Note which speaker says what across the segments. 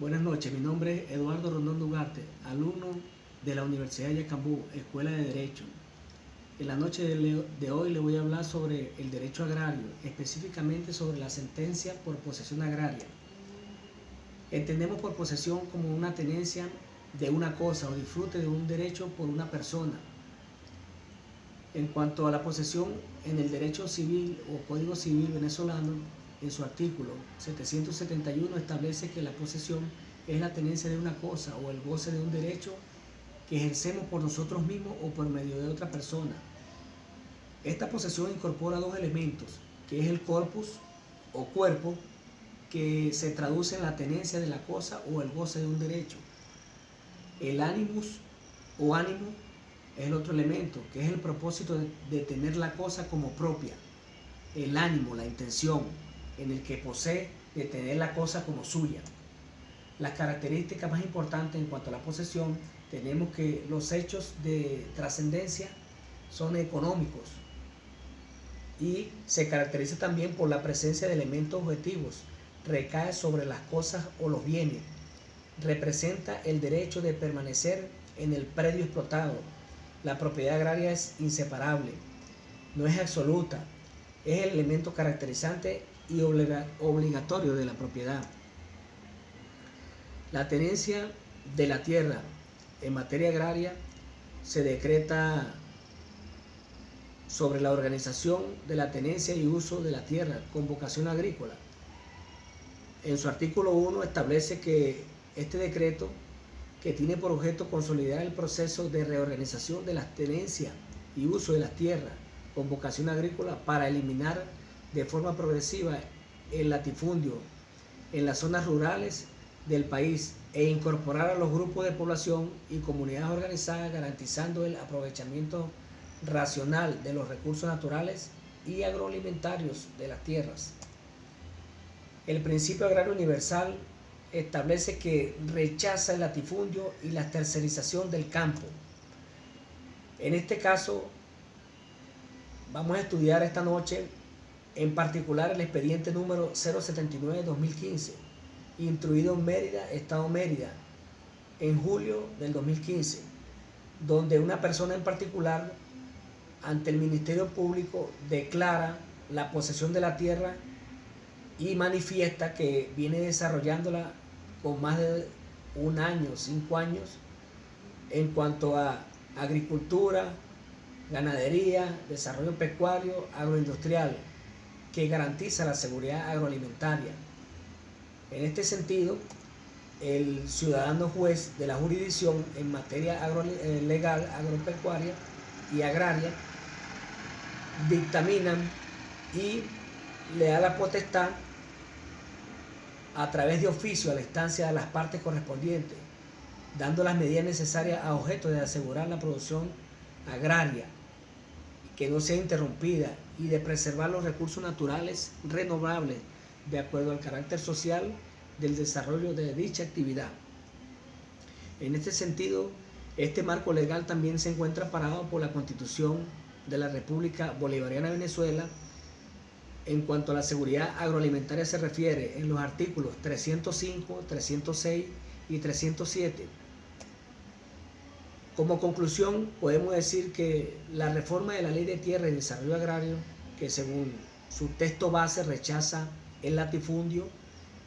Speaker 1: Buenas noches, mi nombre es Eduardo Rondón Ugarte, alumno de la Universidad de Yacambú, Escuela de Derecho. En la noche de hoy le voy a hablar sobre el derecho agrario, específicamente sobre la sentencia por posesión agraria. Entendemos por posesión como una tenencia de una cosa o disfrute de un derecho por una persona. En cuanto a la posesión, en el derecho civil o Código Civil venezolano, en su artículo 771 establece que la posesión es la tenencia de una cosa o el goce de un derecho que ejercemos por nosotros mismos o por medio de otra persona. Esta posesión incorpora dos elementos, que es el corpus o cuerpo, que se traduce en la tenencia de la cosa o el goce de un derecho. El animus o ánimo es el otro elemento, que es el propósito de tener la cosa como propia. El ánimo, la intención, en el que posee de tener la cosa como suya. Las características más importantes en cuanto a la posesión, tenemos que los hechos de trascendencia son económicos y se caracteriza también por la presencia de elementos objetivos, recae sobre las cosas o los bienes, representa el derecho de permanecer en el predio explotado. La propiedad agraria es inseparable, no es absoluta, es el elemento caracterizante y obligatorio de la propiedad. La tenencia de la tierra en materia agraria se decreta sobre la organización de la tenencia y uso de la tierra con vocación agrícola. En su artículo 1 establece que este decreto, que tiene por objeto consolidar el proceso de reorganización de las tenencias y uso de las tierras con vocación agrícola para eliminar de forma progresiva el latifundio en las zonas rurales del país e incorporar a los grupos de población y comunidades organizadas, garantizando el aprovechamiento racional de los recursos naturales y agroalimentarios de las tierras. El principio agrario universal establece que rechaza el latifundio y la tercerización del campo. En este caso, vamos a estudiar esta noche en particular el expediente número 079-2015, instruido en Mérida, Estado Mérida, en julio del 2015, donde una persona en particular ante el Ministerio Público declara la posesión de la tierra y manifiesta que viene desarrollándola con más de un año, 5 años, en cuanto a agricultura, ganadería, desarrollo pecuario, agroindustrial, que garantiza la seguridad agroalimentaria. En este sentido, el ciudadano juez de la jurisdicción en materia legal, agropecuaria y agraria dictaminan y le da la potestad a través de oficio a la instancia de las partes correspondientes, dando las medidas necesarias a objeto de asegurar la producción agraria, que no sea interrumpida, y de preservar los recursos naturales renovables de acuerdo al carácter social del desarrollo de dicha actividad. En este sentido, este marco legal también se encuentra parado por la Constitución de la República Bolivariana de Venezuela. En cuanto a la seguridad agroalimentaria se refiere en los artículos 305, 306 y 307. Como conclusión, podemos decir que la reforma de la Ley de Tierra y Desarrollo Agrario, que según su texto base rechaza el latifundio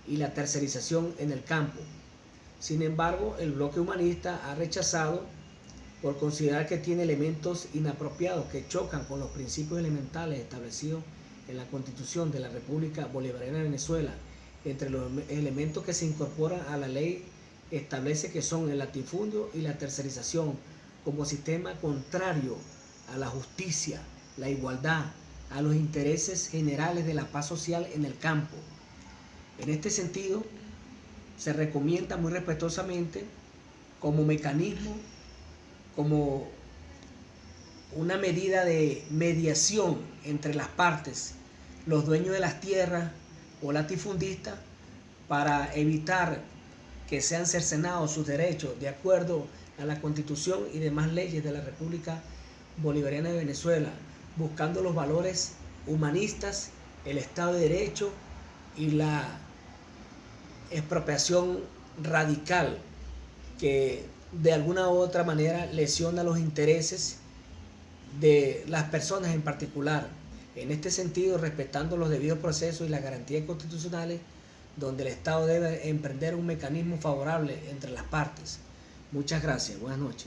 Speaker 1: y la tercerización en el campo. Sin embargo, el bloque humanista ha rechazado por considerar que tiene elementos inapropiados que chocan con los principios elementales establecidos en la Constitución de la República Bolivariana de Venezuela. Entre los elementos que se incorporan a la ley establece que son el latifundio y la tercerización como sistema contrario a la justicia, la igualdad, a los intereses generales de la paz social en el campo. En este sentido, se recomienda muy respetuosamente como mecanismo, como una medida de mediación entre las partes, los dueños de las tierras o latifundistas, para evitar que sean cercenados sus derechos de acuerdo a la Constitución y demás leyes de la República Bolivariana de Venezuela, buscando los valores humanistas, el Estado de Derecho y la expropiación radical que de alguna u otra manera lesiona los intereses de las personas en particular. En este sentido, respetando los debidos procesos y las garantías constitucionales, donde el Estado debe emprender un mecanismo favorable entre las partes. Muchas gracias. Buenas noches.